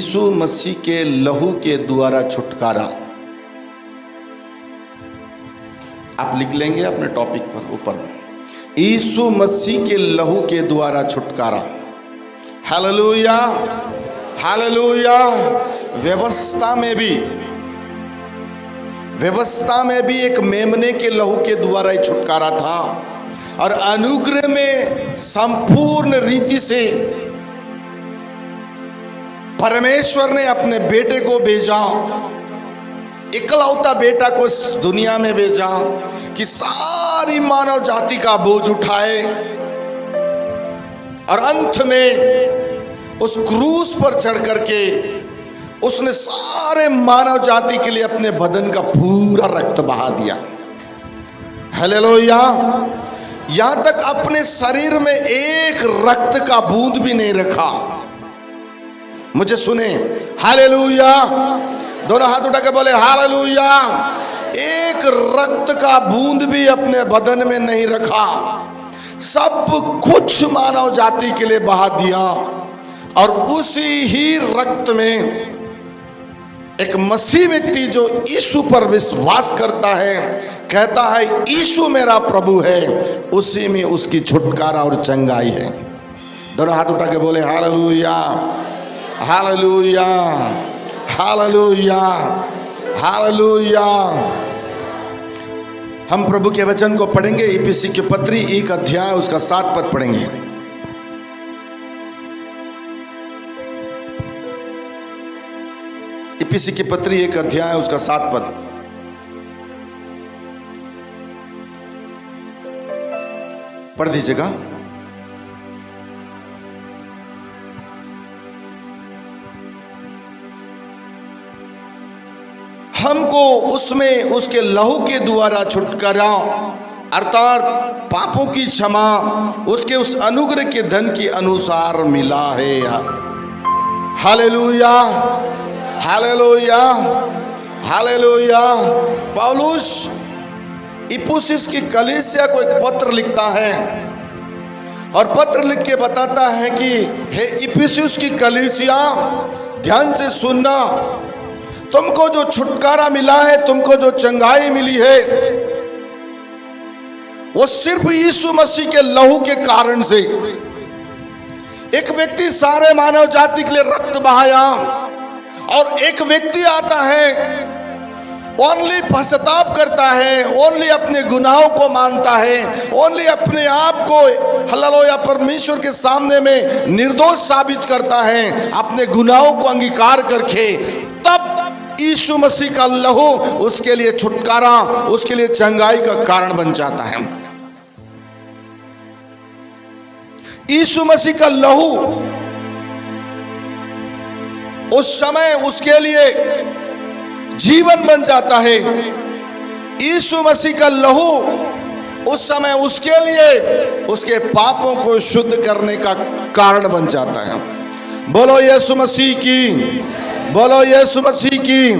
यीशु मसीह के लहू के द्वारा छुटकारा। आप लिख लेंगे अपने टॉपिक पर ऊपर, यीशु मसीह के लहू के द्वारा छुटकारा। Hallelujah hallelujah. व्यवस्था में भी एक मेमने के लहू के द्वारा ही छुटकारा था, और अनुग्रह में संपूर्ण रीति से परमेश्वर ने अपने बेटे को भेजा, इकलौता बेटा को इस दुनिया में भेजा कि सारी मानव जाति का बोझ उठाए, और अंत में उस क्रूस पर चढ़ करके उसने सारे मानव जाति के लिए अपने बदन का पूरा रक्त बहा दिया। हालेलुया। यहां तक अपने शरीर में एक रक्त का बूंद भी नहीं रखा। मुझे सुने, हालेलुया। दोनों हाथ उठा के बोले हालेलुया। एक रक्त का बूंद भी अपने बदन में नहीं रखा, सब कुछ मानव जाति के लिए बहा दिया। और उसी ही रक्त में एक मसीह व्यक्ति जो यीशु पर विश्वास करता है, कहता है यीशु मेरा प्रभु है, उसी में उसकी छुटकारा और चंगाई है। दोनों हाथ उठा के बोले हालेलुया हालेलुया हालेलुया हालेलुया। हम प्रभु के वचन को पढ़ेंगे। इफिसी की पत्री 1 अध्याय उसका 7 पद पढ़ेंगे। इफिसी की पत्री 1 अध्याय उसका 7 पद। पढ़ दीजिएगा। हमको उसमें उसके लहू के द्वारा छुटकारा अर्थात पापों की क्षमा उसके उस अनुग्रह के धन के अनुसार मिला है। Hallelujah hallelujah hallelujah. पौलुस इफिसुस की कलीसिया को एक पत्र लिखता है, और पत्र लिख के बताता है कि हे इफिसुस की कलीसिया, ध्यान से सुनना, तुमको जो छुटकारा मिला है, तुमको जो चंगाई मिली है, वो सिर्फ यीशु मसीह के लहू के कारण से। एक व्यक्ति सारे मानव जाति के लिए रक्त बहाया, और एक व्यक्ति आता है, ओनली पश्चाताप करता है, ओनली अपने गुनाहों को मानता है, ओनली अपने आप को हालेलुया परमेश्वर के सामने में निर्दोष साबित करता है, अपने गुनाहों को अंगीकार करके, तब यीशु मसीह का लहू उसके लिए छुटकारा, उसके लिए चंगाई का कारण बन जाता है। यीशु मसीह का लहू उस समय उसके लिए जीवन बन जाता है। यीशु मसीह का लहू उस समय उसके लिए उसके पापों को शुद्ध करने का कारण बन जाता है। बोलो यीशु मसीह की, बोलो यीशु मसीह की,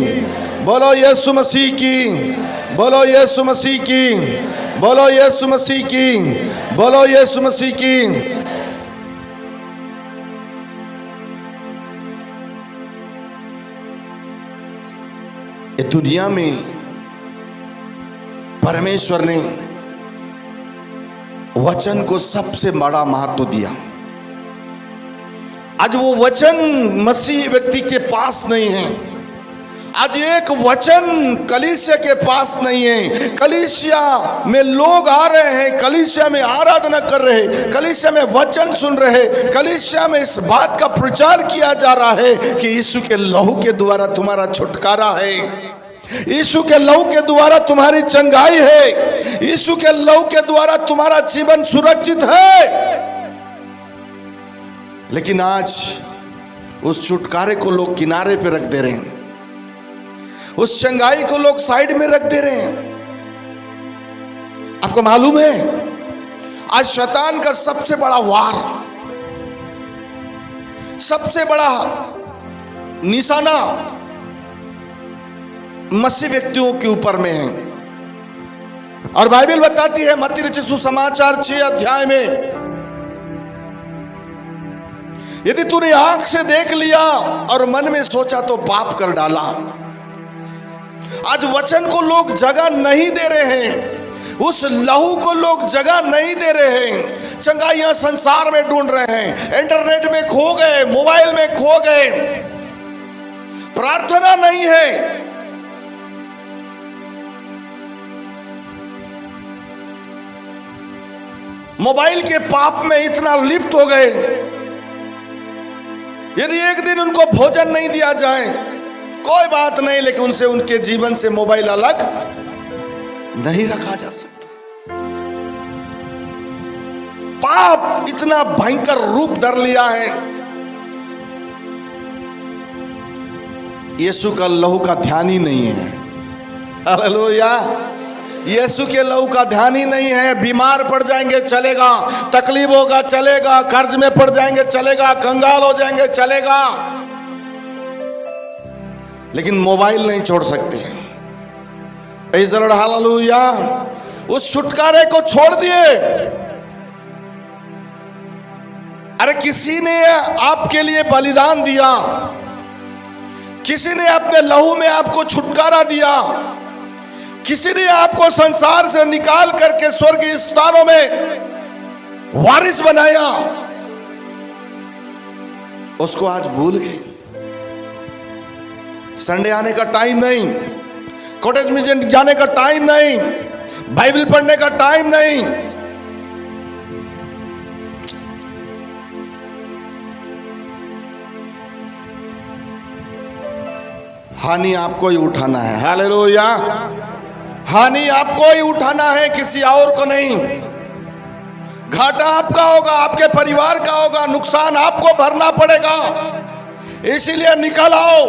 बोलो यीशु मसीह की, बोलो यीशु मसीह की, बोलो यीशु मसीह की, बोलो यीशु मसीह की। इस दुनिया में परमेश्वर ने वचन को सबसे बड़ा महत्व दिया। आज वो वचन मसीह व्यक्ति के पास नहीं है। आज एक वचन कलीसिया के पास नहीं है। कलीसिया में लोग आ रहे हैं, कलीसिया में आराधना कर रहे हैं, कलीसिया में वचन सुन रहे हैं, कलीसिया में इस बात का प्रचार किया जा रहा है कि यीशु के लहू के द्वारा तुम्हारा छुटकारा है, यीशु के लहू के द्वारा तुम्हारी चंगाई है, यीशु के लहू के द्वारा तुम्हारा जीवन सुरक्षित है। लेकिन आज उस छुटकारे को लोग किनारे पे रख दे रहे हैं, उस चंगाई को लोग साइड में रख दे रहे हैं। आपको मालूम है, आज शैतान का सबसे बड़ा वार, सबसे बड़ा निशाना मसीह व्यक्तियों के ऊपर में है। और बाइबल बताती है मत्ती रचित सुसमाचार 6 अध्याय में यदि तूने आंख से देख लिया और मन में सोचा तो पाप कर डाला। आज वचन को लोग जगह नहीं दे रहे हैं, उस लहू को लोग जगह नहीं दे रहे हैं। चंगाइयां संसार में ढूंढ रहे हैं, इंटरनेट में खो गए, मोबाइल में खो गए, प्रार्थना नहीं है। मोबाइल के पाप में इतना लिप्त हो गए, यदि एक दिन उनको भोजन नहीं दिया जाए कोई बात नहीं, लेकिन उनसे, उनके जीवन से मोबाइल अलग नहीं रखा जा सकता। पाप इतना भयंकर रूप धर लिया है। यीशु का लहू का ध्यान ही नहीं है। हालेलुया। यीशु के लहू का ध्यान ही नहीं है। बीमार पड़ जाएंगे चलेगा, तकलीफ होगा चलेगा, कर्ज में पड़ जाएंगे चलेगा, कंगाल हो जाएंगे चलेगा, लेकिन मोबाइल नहीं छोड़ सकते। Praise the Lord, hallelujah. उस छुटकारे को छोड़ दिए। अरे किसी ने आपके लिए बलिदान दिया, किसी ने अपने लहू में आपको छुटकारा दिया, किसी ने आपको संसार से निकाल करके स्वर्गीय स्थानों में वारिस बनाया, उसको आज भूल गए। संडे आने का टाइम नहीं, कॉटेज में जाने का टाइम नहीं, बाइबल पढ़ने का टाइम नहीं। हानि आपको ही उठाना है। हालेलुया। हानि आपको ही उठाना है, किसी और को नहीं। घाटा आपका होगा, आपके परिवार का होगा, नुकसान आपको भरना पड़ेगा। इसीलिए निकल आओ,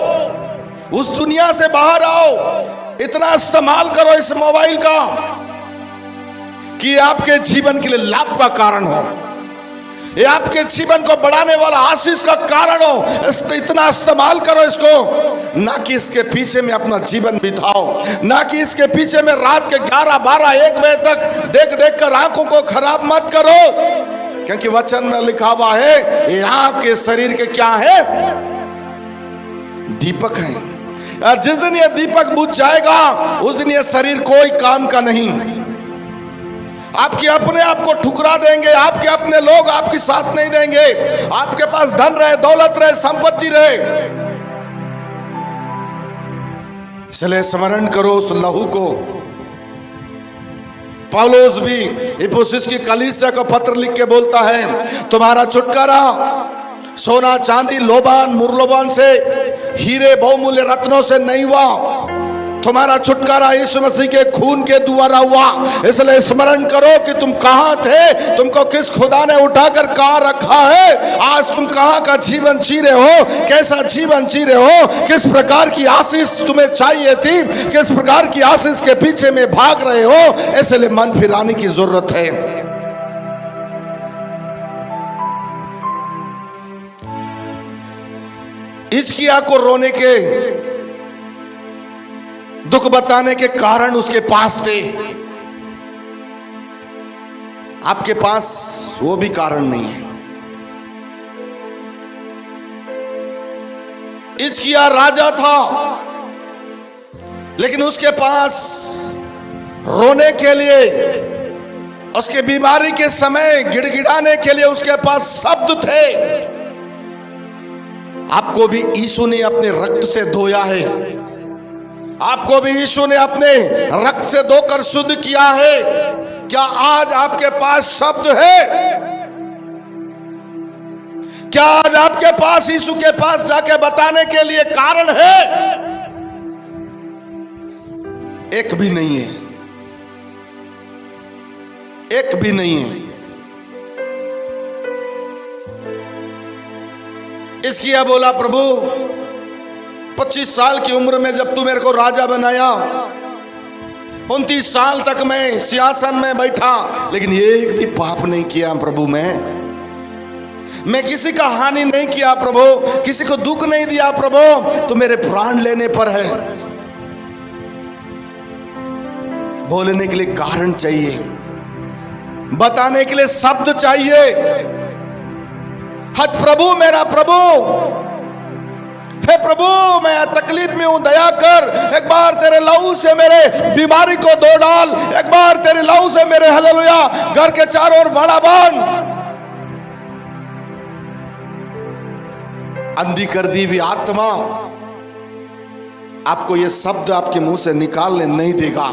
उस दुनिया से बाहर आओ। इतना इस्तेमाल करो इस मोबाइल का कि आपके जीवन के लिए लाभ का कारण हो, ये आपके जीवन को बढ़ाने वाला आशीष का कारण हो। इतना इस्तेमाल करो इसको, ना कि इसके पीछे में अपना जीवन बिताओ, ना कि इसके पीछे में रात के 11, 12, 1 बजे तक देख देख कर आंखों को खराब मत करो। क्योंकि वचन में लिखा हुआ है, ये आंख के शरीर के क्या है? दीपक है। और जिस दिन ये दीपक बुझ जाएगा उस दिन ये शरीर कोई काम का नहीं। आपके अपने आप को ठुकरा देंगे, आपके अपने लोग आपके साथ नहीं देंगे। आपके पास धन रहे, दौलत रहे, संपत्ति रहे, इसलिए स्मरण करो उस लहू को। पौलुस भी इफिसुस की कलीसिया को पत्र लिख के बोलता है, तुम्हारा छुटकारा सोना चांदी लोबान मुरलोबान से, हीरे बहुमूल्य रत्नों से नहीं हुआ। तुम्हारा छुटकारा यीशु मसीह के खून के द्वारा हुआ। इसलिए स्मरण करो कि तुम कहां थे, तुमको किस खुदा ने उठाकर कहां रखा है, आज तुम कहां का जीवन जी रहे हो, कैसा जीवन जी रहे हो, किस प्रकार की आशीष तुम्हें चाहिए थी, किस प्रकार की आशीष के पीछे में भाग रहे हो। इसलिए मन फिराने की जरूरत है। हिजकिय्याह को रोने के, दुख बताने के कारण उसके पास थे, आपके पास वो भी कारण नहीं है। हिजकिय्याह राजा था, लेकिन उसके पास रोने के लिए, उसके बीमारी के समय गिड़गिड़ाने के लिए उसके पास शब्द थे। आपको भी यीशु ने अपने रक्त से धोया है, आपको भी यीशु ने अपने रक्त से धोकर शुद्ध किया है। क्या आज आपके पास शब्द है? क्या आज आपके पास यीशु के पास जाके बताने के लिए कारण है? एक भी नहीं है, एक भी नहीं है। हिजकिय्याह बोला, प्रभु 25 साल की उम्र में जब तू मेरे को राजा बनाया, 29 साल तक मैं सिंहासन में बैठा, लेकिन एक भी पाप नहीं किया प्रभु। मैं किसी का हानि नहीं किया प्रभु, किसी को दुख नहीं दिया प्रभु। तो मेरे प्राण लेने पर है। बोलने के लिए कारण चाहिए, बताने के लिए शब्द चाहिए। हज प्रभु मेरा प्रभु, हे प्रभु मैं तकलीफ में हूं, दया कर, एक बार तेरे लहू से मेरे बीमारी को धो डाल, एक बार तेरे लहू से मेरे हालेलुया घर के चारों ओर बाड़ा बांध। अंधी कर दी हुई आत्मा आपको ये शब्द आपके मुंह से निकालने नहीं देगा।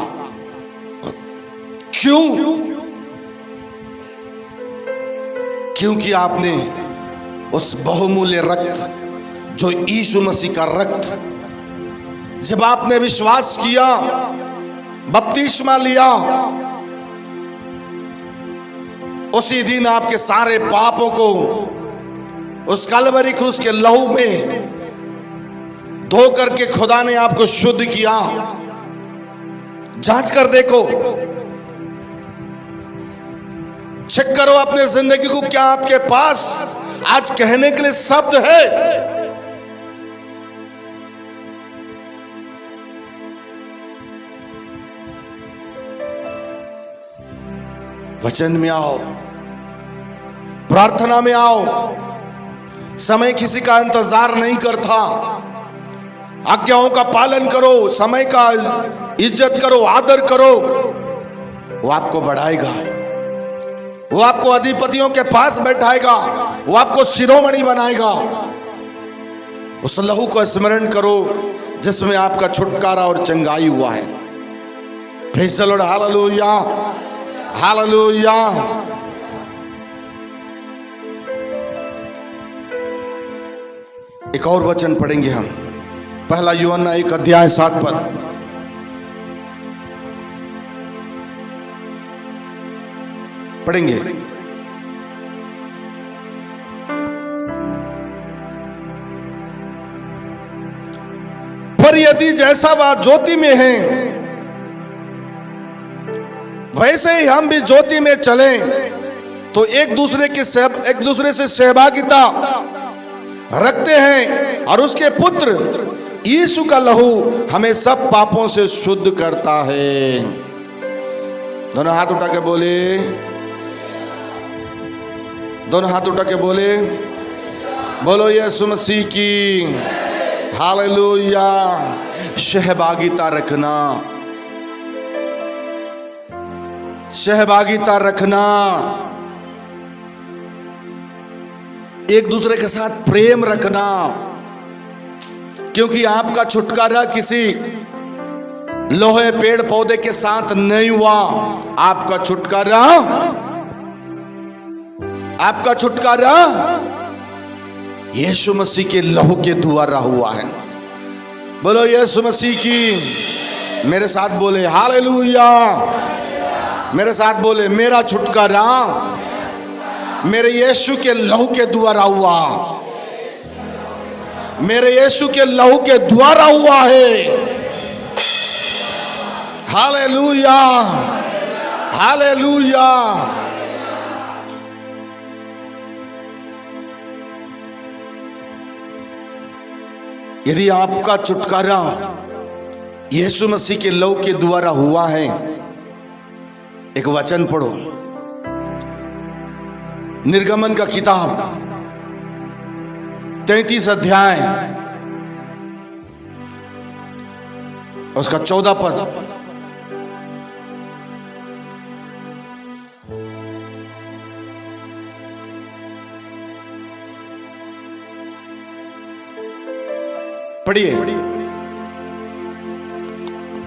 क्यों? क्योंकि आपने उस बहुमूल्य रक्त जो यीशु मसीह का रक्त, जब आपने विश्वास किया, बपतिस्मा लिया, उसी दिन आपके सारे पापों को उस कलवरी क्रूस के लहू में धो करके खुदा ने आपको शुद्ध किया। जांच कर देखो, चेक करो अपने जिंदगी को, क्या आपके पास आज कहने के लिए शब्द है? वचन में आओ, प्रार्थना में आओ। समय किसी का इंतजार नहीं करता। आज्ञाओं का पालन करो, समय का इज्जत करो, आदर करो। वो आपको बढ़ाएगा, वो आपको अधिपतियों के पास बैठाएगा, वो आपको शिरोमणि बनाएगा। उस लहू को स्मरण करो जिसमें आपका छुटकारा और चंगाई हुआ है। Praise the Lord, hallelujah, hallelujah. एक और वचन पढ़ेंगे हम, पहला यूहन्ना 1:7 पढ़ेंगे। पर यदि जैसा वह ज्योति में है वैसे ही हम भी ज्योति में चलें तो एक दूसरे से सहभागिता रखते हैं, और उसके पुत्र यीशु का लहू हमें सब पापों से शुद्ध करता है। दोनों हाथ उठा के बोले, दोनों हाथ उठा के बोले, बोलो यीशु मसीह की हालेलुया। सहभागिता रखना, सहभागिता रखना, एक दूसरे के साथ प्रेम रखना, क्योंकि आपका छुटकारा किसी लोहे पेड़ पौधे के साथ नहीं हुआ। आपका छुटकारा यीशु मसीह के लहू के द्वारा हुआ है। बोलो यीशु मसीह की, मेरे साथ बोले हालेलुया, मेरे साथ बोले मेरा छुटकारा मेरे यीशु के लहू के द्वारा हुआ, मेरे यीशु के लहू के द्वारा हुआ है। Hallelujah, hallelujah. यदि आपका छुटकारा यीशु मसीह के लहू के द्वारा हुआ है, एक वचन पढ़ो, निर्गमन का किताब 33 अध्याय उसका 14 पद। पढ़िए।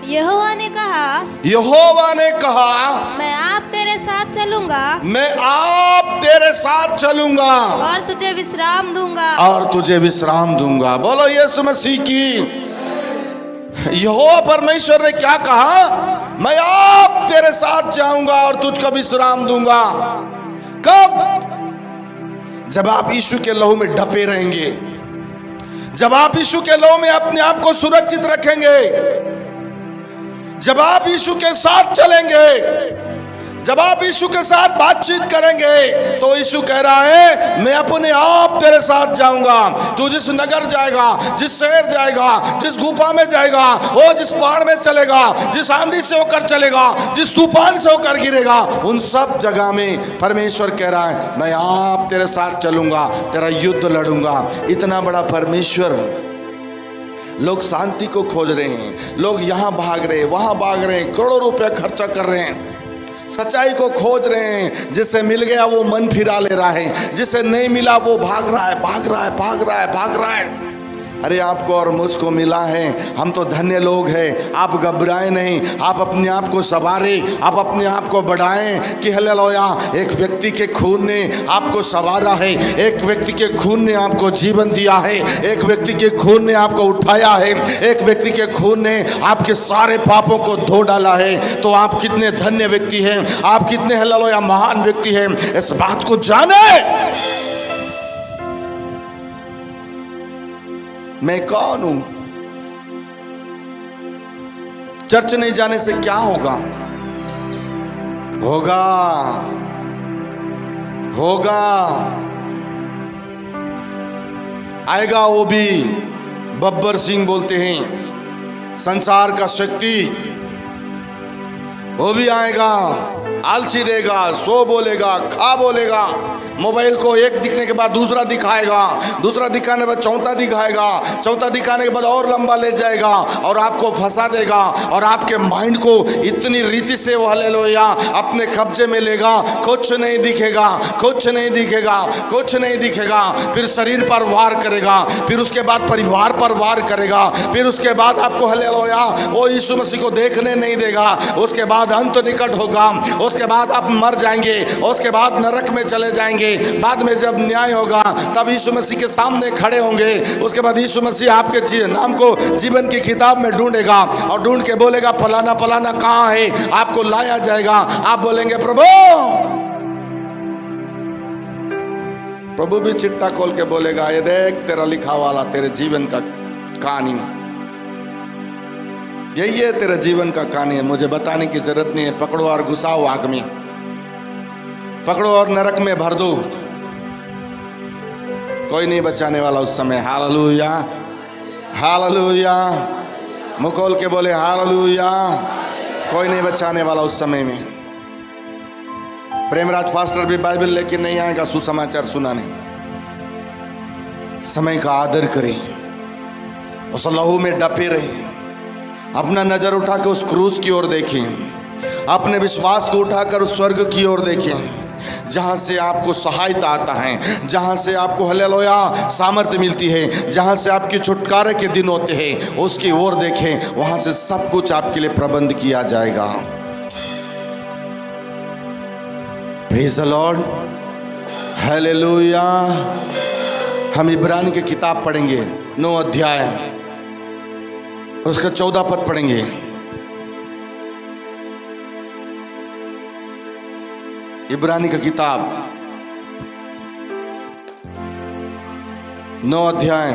यहोवा ने कहा, यहोवा ने कहा, मैं आप तेरे साथ चलूंगा, मैं आप तेरे साथ चलूंगा और तुझे विश्राम दूंगा, और तुझे विश्राम दूंगा। बोलो यीशु मसीह की। यहोवा परमेश्वर ने क्या कहा? मैं आप तेरे साथ जाऊंगा और तुझको विश्राम दूंगा। कब? जब आप यीशु के लहू में ढपे रहेंगे, जब आप यीशु के लहू में अपने आप को सुरक्षित रखेंगे, जब आप यीशु के साथ चलेंगे, जब आप यीशु के साथ बातचीत करेंगे तो यीशु कह रहा है मैं अपने आप तेरे साथ जाऊंगा। तू जिस नगर जाएगा, जिस शहर जाएगा, जिस गुफा में जाएगा, वो जिस पहाड़ में चलेगा, जिस आंधी से होकर चलेगा, जिस तूफान से होकर गिरेगा, उन सब जगह में परमेश्वर कह रहा है मैं आप तेरे साथ चलूंगा, तेरा युद्ध लड़ूंगा। इतना बड़ा परमेश्वर। लोग शांति को खोज रहे हैं, लोग यहाँ भाग रहे हैं, वहाँ भाग रहे हैं, करोड़ों रुपए खर्चा कर रहे हैं, सच्चाई को खोज रहे हैं। जिसे मिल गया वो मन फिरा ले रहा है, जिसे नहीं मिला वो भाग रहा है, भाग रहा है, भाग रहा है, भाग रहा है। अरे आपको और मुझको मिला है, हम तो धन्य लोग हैं। आप घबराएं नहीं, आप अपने आप को संवारें, आप अपने आप को बढ़ाएं कि हालेलुया, एक व्यक्ति के खून ने आपको संवारा है, एक व्यक्ति के खून ने आपको जीवन दिया है, एक व्यक्ति के खून ने आपको उठाया है, एक व्यक्ति के खून ने आपके सारे पापों को धो डाला है। तो आप कितने धन्य व्यक्ति हैं, आप कितने हालेलुया महान व्यक्ति हैं, इस बात को जाने। मैं कौन हूं? चर्च नहीं जाने से क्या होगा? होगा होगा आएगा वो भी। बब्बर सिंह बोलते हैं संसार का शक्ति, वो भी आएगा, आलसी देगा, सो बोलेगा, खा बोलेगा, मोबाइल को एक दिखने के बाद दूसरा दिखाएगा, दूसरा दिखाने के बाद चौथा दिखाएगा, चौथा दिखाने के बाद और लंबा ले जाएगा और आपको फंसा देगा और आपके माइंड को इतनी रीति से वो हालेलुया अपने कब्जे में लेगा। कुछ नहीं दिखेगा, कुछ नहीं दिखेगा, कुछ नहीं दिखेगा। फिर शरीर पर वार करेगा, फिर उसके बाद परिवार पर वार करेगा, फिर उसके बाद आपको हालेलुया वो यीशु मसीह को देखने नहीं देगा। उसके बाद अंत निकट होगा, उसके बाद आप मर जाएंगे, उसके बाद नरक में चले जाएंगे। बाद में जब न्याय होगा तब यीशु मसीह के सामने खड़े होंगे। उसके बाद यीशु मसीह आपके नाम को जीवन की किताब में ढूंढेगा और ढूंढ के बोलेगा फलाना फलाना कहाँ है, आपको लाया जाएगा। आप बोलेंगे प्रभु, प्रभु भी चिट्टा खोल के बोलेगा ये देख तेरा लिखा वाला तेरे जीवन का कहानी, यही है तेरे जीवन का कहानी है, मुझे बताने की जरूरत नहीं है। पकड़ो और घुसाओ आग में, पकड़ो और नरक में भर दो, कोई नहीं बचाने वाला उस समय। हालेलुया, हालेलुया, मुंह खोल के बोले हालेलुया। कोई नहीं बचाने वाला उस समय में। प्रेमराज फास्टर भी बाइबल लेके नहीं आएगा सुसमाचार सुनाने। समय का आदर करें, उस लहू में डपे रहें, अपना नजर उठा के उस क्रूस की ओर देखें, अपने विश्वास को उठाकर उस स्वर्ग की ओर देखें जहाँ से आपको सहायता आता है, जहाँ से आपको हालेलुया सामर्थ्य मिलती है, जहाँ से आपके छुटकारे के दिन होते हैं, उसकी ओर देखें। वहाँ से सब कुछ आपके लिए प्रबंध किया जाएगा। Praise the Lord, hallelujah. हम इब्रानी की किताब पढ़ेंगे, 9 अध्याय, उसका 14 पद पढ़ेंगे। इब्रानी का किताब 9 अध्याय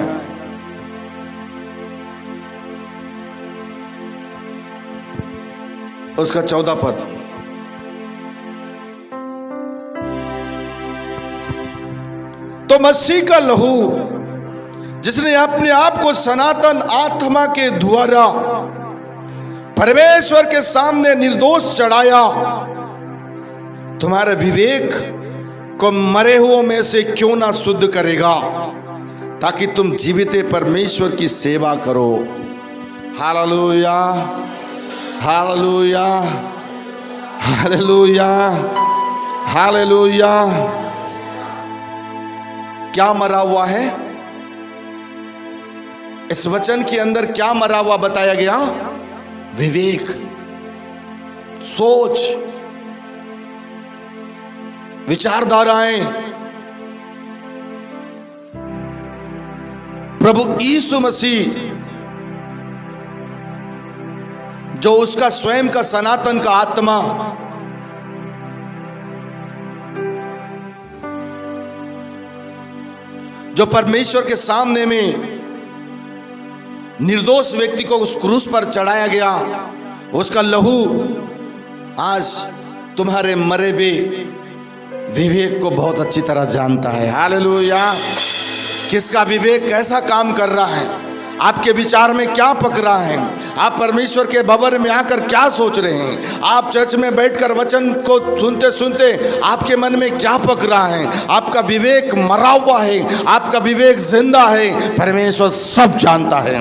उसका 14 पद। तो मसीह का लहू जिसने अपने आप को सनातन आत्मा के द्वारा परमेश्वर के सामने निर्दोष चढ़ाया, तुम्हारे विवेक को मरे हुओं में से क्यों ना शुद्ध करेगा, ताकि तुम जीवित परमेश्वर की सेवा करो। Hallelujah, hallelujah, hallelujah, hallelujah. क्या मरा हुआ है इस वचन के अंदर? क्या मरा हुआ बताया गया? विवेक, सोच, विचारधाराएं। प्रभु यीशु मसीह जो उसका स्वयं का सनातन का आत्मा, जो परमेश्वर के सामने में निर्दोष व्यक्ति को उस क्रूस पर चढ़ाया गया, उसका लहू आज तुम्हारे मरे हुए विवेक को बहुत अच्छी तरह जानता है। हालेलुया। किसका विवेक कैसा काम कर रहा है, आपके विचार में क्या पक रहा है, आप परमेश्वर के भवन में आकर क्या सोच रहे हैं, आप चर्च में बैठकर वचन को सुनते सुनते आपके मन में क्या पक रहा है, आपका विवेक मरा हुआ है, आपका विवेक जिंदा है, परमेश्वर सब जानता है।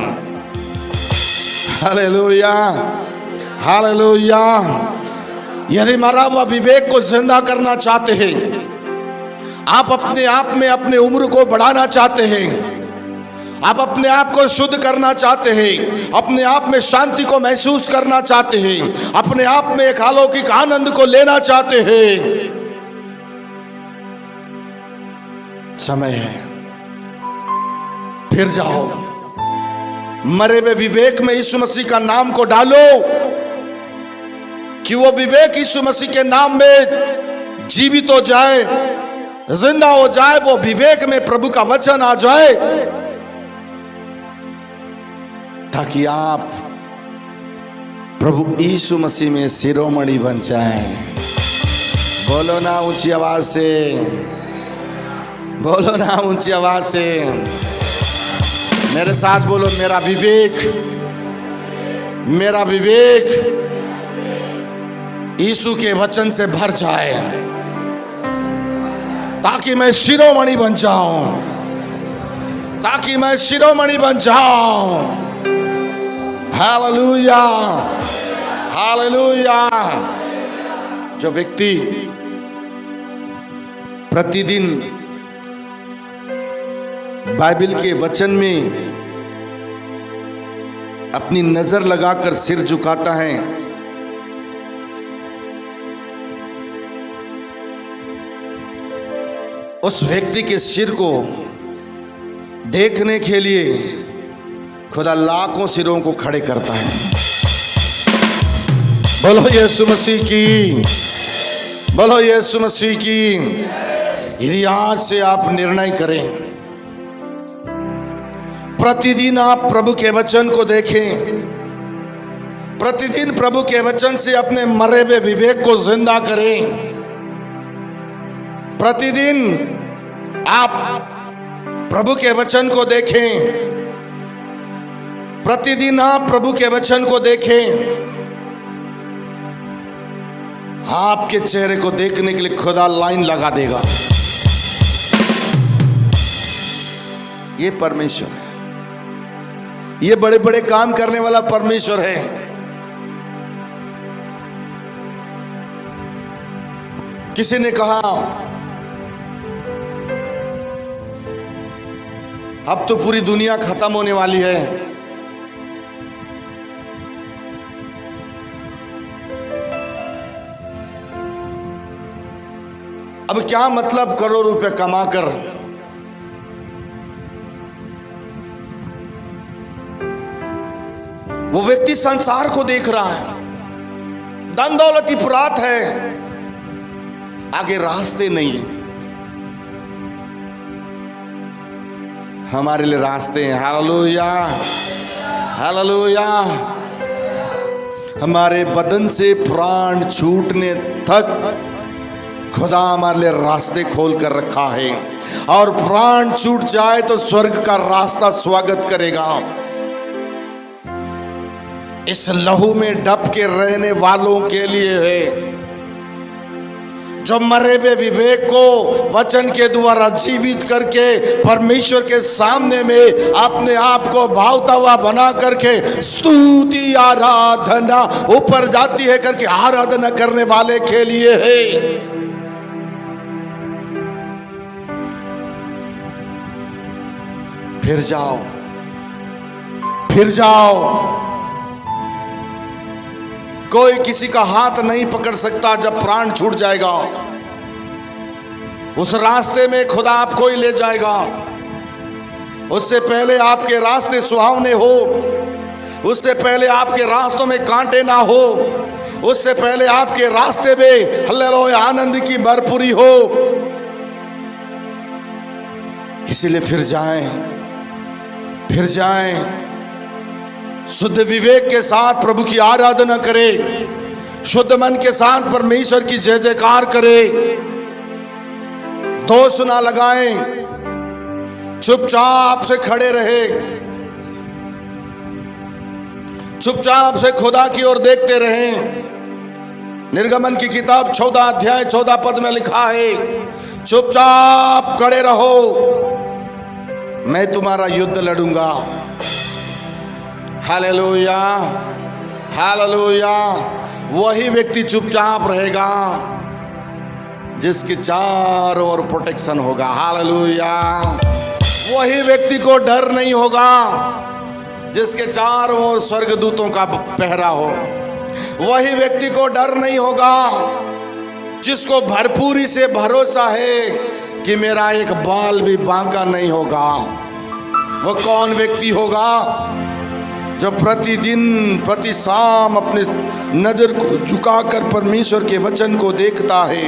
Hallelujah, hallelujah. यदि मरा हुआ विवेक को जिंदा करना चाहते हैं, आप अपने आप में अपने उम्र को बढ़ाना चाहते हैं, आप अपने आप को शुद्ध करना चाहते हैं, अपने आप में शांति को महसूस करना चाहते हैं, अपने आप में एक अलौकिक आनंद को लेना चाहते हैं, समय है, फिर जाओ मरे हुए विवेक में यीशु मसीह का नाम को डालो कि वो विवेक यीशु मसीह के नाम में जीवित हो जाए, जिंदा हो जाए। वो विवेक में प्रभु का वचन आ जाए ताकि आप प्रभु यीशु मसीह में शिरोमणि बन जाएं। बोलो ना ऊंची आवाज से, बोलो ना ऊंची आवाज से, मेरे साथ बोलो, मेरा विवेक, मेरा विवेक यीशु के वचन से भर जाए ताकि मैं शिरोमणि बन जाऊं, ताकि मैं शिरोमणि बन जाऊं। Hallelujah, hallelujah. जो व्यक्ति प्रतिदिन बाइबल के वचन में अपनी नजर लगाकर सिर झुकाता है, उस व्यक्ति के सिर को देखने के लिए खुदा लाखों सिरों को खड़े करता है। बोलो यीशु मसीह की, बोलो यीशु मसीह की। यदि आज से आप निर्णय करें, प्रतिदिन आप प्रभु के वचन को देखें, प्रतिदिन प्रभु के वचन से अपने मरे हुए विवेक को जिंदा करें, प्रतिदिन आप प्रभु के वचन को देखें, प्रतिदिन आप प्रभु के वचन को देखें, आपके चेहरे को देखने के लिए खुदा लाइन लगा देगा। ये परमेश्वर है, ये बड़े बड़े काम करने वाला परमेश्वर है। किसी ने कहा अब तो पूरी दुनिया खत्म होने वाली है, अब क्या मतलब करोड़ रुपए कमाकर वो व्यक्ति संसार को देख रहा है, धन दौलत की पुरात है, आगे रास्ते नहीं है। हमारे लिए रास्ते हैं। Hallelujah, hallelujah. हमारे बदन से प्राण छूटने तक खुदा हमारे लिए रास्ते खोल कर रखा है, और प्राण छूट जाए तो स्वर्ग का रास्ता स्वागत करेगा। इस लहू में डप के रहने वालों के लिए है, जो मरे हुए विवेक को वचन के द्वारा जीवित करके परमेश्वर के सामने में अपने आप को भावता हुआ बना करके स्तुति आराधना ऊपर जाती है करके आराधना करने वाले के लिए है। फिर जाओ, फिर जाओ। कोई किसी का हाथ नहीं पकड़ सकता जब प्राण छूट जाएगा। उस रास्ते में खुदा आपको ही ले जाएगा। उससे पहले आपके रास्ते सुहावने हो, उससे पहले आपके रास्तों में कांटे ना हो, उससे पहले आपके रास्ते में हल्लेलुया आनंद की भरपूरी हो। इसीलिए फिर जाएं, फिर जाएं, शुद्ध विवेक के साथ प्रभु की आराधना करें, शुद्ध मन के साथ परमेश्वर की जय जयकार करे, दोष ना लगाएं, चुपचाप से खड़े रहे, चुपचाप से खुदा की ओर देखते रहें। निर्गमन की किताब 14 अध्याय 14 पद में लिखा है, चुपचाप खड़े रहो, मैं तुम्हारा युद्ध लड़ूंगा। Hallelujah, hallelujah. वही व्यक्ति चुपचाप रहेगा जिसके चारों ओर प्रोटेक्शन होगा। हालेलुया। वही व्यक्ति को डर नहीं होगा जिसके चारों ओर स्वर्गदूतों का पहरा हो। वही व्यक्ति को डर नहीं होगा जिसको भरपूरी से भरोसा है कि मेरा एक बाल भी बांका नहीं होगा। वो कौन व्यक्ति होगा? जो प्रतिदिन प्रति शाम अपने नजर को झुकाकर परमेश्वर के वचन को देखता है,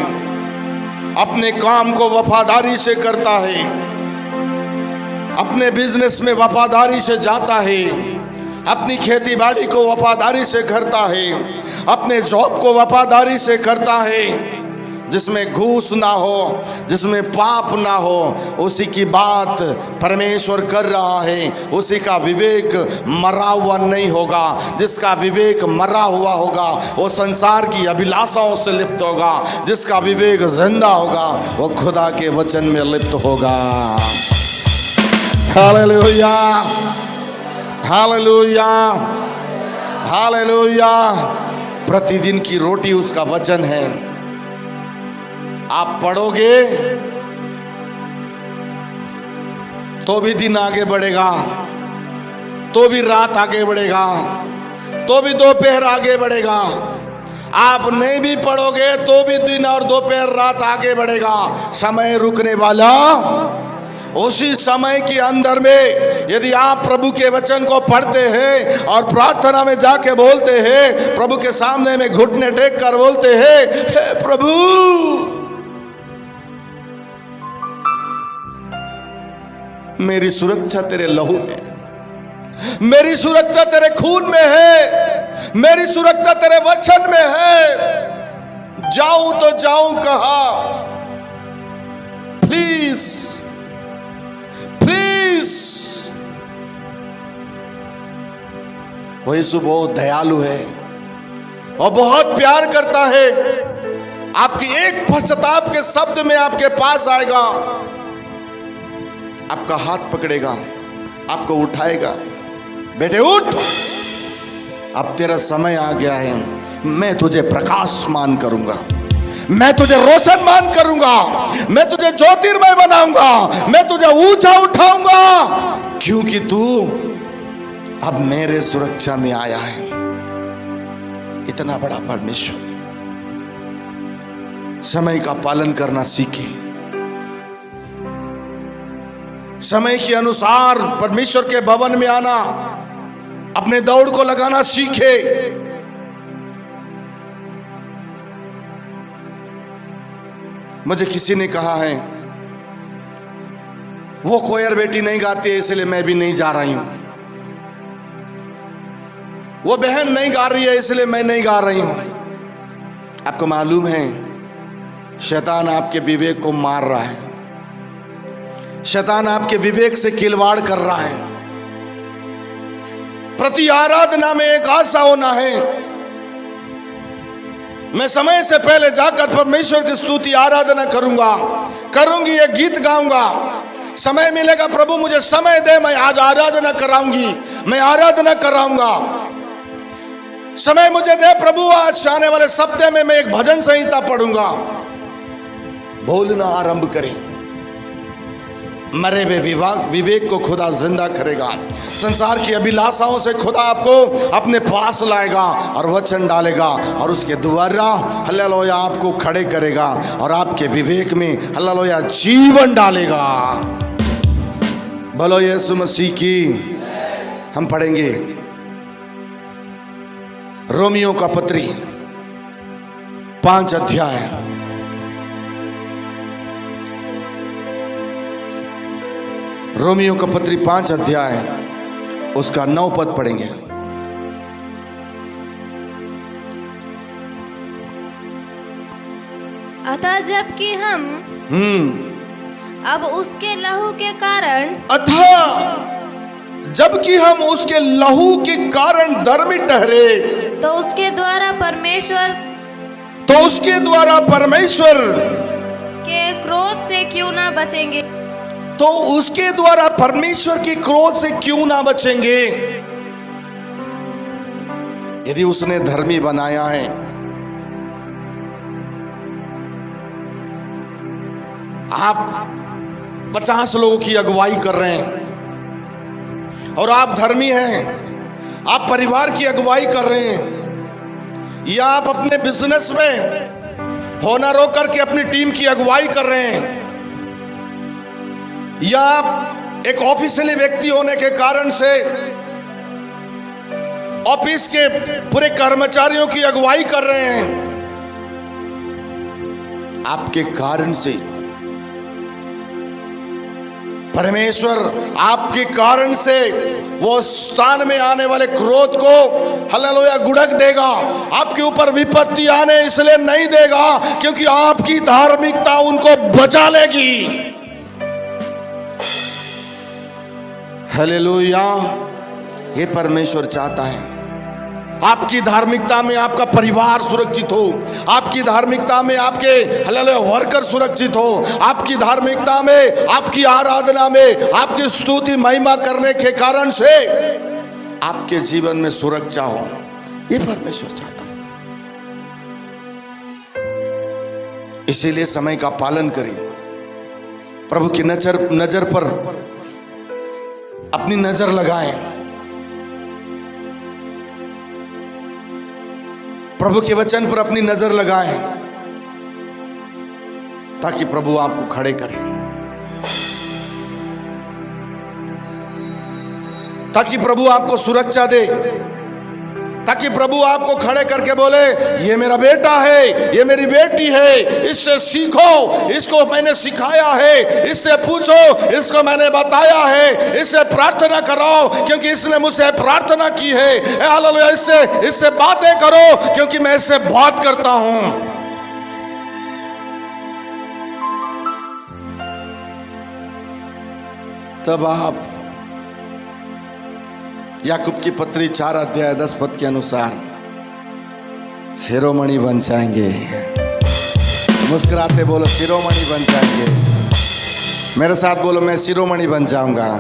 अपने काम को वफादारी से करता है, अपने बिजनेस में वफादारी से जाता है, अपनी खेती बाड़ी को वफादारी से करता है, अपने जॉब को वफादारी से करता है, जिसमें घूस ना हो, जिसमें पाप ना हो, उसी की बात परमेश्वर कर रहा है। उसी का विवेक मरा हुआ नहीं होगा। जिसका विवेक मरा हुआ होगा वो संसार की अभिलाषाओं से लिप्त होगा। जिसका विवेक जिंदा होगा वो खुदा के वचन में लिप्त होगा। Hallelujah, hallelujah, hallelujah. प्रतिदिन की रोटी उसका वचन है। आप पढ़ोगे तो भी दिन आगे बढ़ेगा, तो भी रात आगे बढ़ेगा, तो भी दोपहर आगे बढ़ेगा। आप नहीं भी पढ़ोगे तो भी दिन और दोपहर रात आगे बढ़ेगा। समय रुकने वाला उसी समय के अंदर में यदि आप प्रभु के वचन को पढ़ते हैं और प्रार्थना में जाके बोलते हैं, प्रभु के सामने में घुटने टेक कर बोलते हैं, हे प्रभु मेरी सुरक्षा तेरे लहू में, मेरी सुरक्षा तेरे खून में है, मेरी सुरक्षा तेरे वचन में है। जाऊं तो जाऊं कहां? Please please. वो यीशु बहुत दयालु है और बहुत प्यार करता है। आपकी एक पश्चाताप के शब्द में आपके पास आएगा, आपका हाथ पकड़ेगा, आपको उठाएगा। बेटे उठ, अब तेरा समय आ गया है, मैं तुझे प्रकाशमान करूंगा, मैं तुझे रोशनमान करूंगा, मैं तुझे ज्योतिर्मय बनाऊंगा, मैं तुझे ऊंचा उठाऊंगा, क्योंकि तू अब मेरे सुरक्षा में आया है। इतना बड़ा परमेश्वर। समय का पालन करना सीखे, समय के अनुसार परमेश्वर के भवन में आना, अपने दौड़ को लगाना सीखे। मुझे किसी ने कहा है वो कोयर बेटी नहीं गाती है इसलिए मैं भी नहीं जा रही हूं, वो बहन नहीं गा रही है इसलिए मैं नहीं गा रही हूं। आपको मालूम है शैतान आपके विवेक को मार रहा है, शैतान आपके विवेक से खिलवाड़ कर रहा है। प्रति आराधना में एक आशा होना है, मैं समय से पहले जाकर परमेश्वर की स्तुति आराधना करूंगा, करूंगी, ये गीत गाऊंगा। समय मिलेगा प्रभु मुझे समय दे, मैं आज आराधना कराऊंगी, मैं आराधना कराऊंगा। समय मुझे दे प्रभु, आज आने वाले सप्ताह में मैं एक भजन संहिता पढ़ूंगा। बोलना आरंभ करें। मरे हुए विवेक को खुदा जिंदा करेगा। संसार की अभिलाषाओं से खुदा आपको अपने पास लाएगा और वचन डालेगा और उसके द्वारा हालेलुया आपको खड़े करेगा और आपके विवेक में हालेलुया जीवन डालेगा। बोलो यीशु मसीह की। हम पढ़ेंगे रोमियो का पत्री 5 अध्याय रोमियो का पत्री 5 अध्याय उसका 9 पद पढ़ेंगे। अतः जबकि हम अब उसके लहू के कारण जबकि हम उसके लहू के कारण धर्मी ठहरे, तो उसके द्वारा परमेश्वर के क्रोध से क्यों ना बचेंगे। तो उसके द्वारा परमेश्वर के क्रोध से क्यों ना बचेंगे। यदि उसने धर्मी बनाया है, आप 50 लोगों की अगुवाई कर रहे हैं और आप धर्मी हैं, आप परिवार की अगुवाई कर रहे हैं, या आप अपने बिजनेस में होनर होकर के अपनी टीम की अगुवाई कर रहे हैं, या आप एक ऑफिशियली व्यक्ति होने के कारण से ऑफिस के पूरे कर्मचारियों की अगुवाई कर रहे हैं, आपके कारण से परमेश्वर आपके कारण से वो स्थान में आने वाले क्रोध को हालेलुया गुड़क देगा। आपके ऊपर विपत्ति आने इसलिए नहीं देगा क्योंकि आपकी धार्मिकता उनको बचा लेगी। हालेलुया, ये परमेश्वर चाहता है। आपकी धार्मिकता में आपका परिवार सुरक्षित हो, आपकी धार्मिकता में आपके हालेलुया वर्कर सुरक्षित हो, आपकी धार्मिकता में, आपकी आराधना में, आपकी स्तुति महिमा करने के कारण से आपके जीवन में सुरक्षा हो, ये परमेश्वर चाहता है। इसीलिए समय का पालन करें, प्रभु की नजर पर अपनी नजर लगाएं, प्रभु के वचन पर अपनी नजर लगाएं, ताकि प्रभु आपको खड़े करे, ताकि प्रभु आपको सुरक्षा दे, ताकि प्रभु आपको खड़े करके बोले ये मेरा बेटा है, ये मेरी बेटी है, इससे सीखो, इसको मैंने सिखाया है, इससे पूछो, इसको मैंने बताया है, इससे प्रार्थना करो क्योंकि इसने मुझसे प्रार्थना की है, हालेलुया, इससे बातें करो क्योंकि मैं इससे बात करता हूं। तब आप याकूब की पत्री 4 अध्याय 10 पद के अनुसार शिरोमणि बन जाएंगे। मुस्कुराते बोलो शिरोमणि बन जाएंगे। मेरे साथ बोलो मैं शिरोमणि बन जाऊंगा,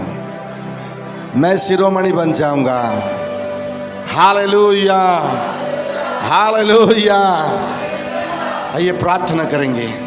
मैं शिरोमणि बन जाऊंगा। Hallelujah, hallelujah. आइए प्रार्थना करेंगे।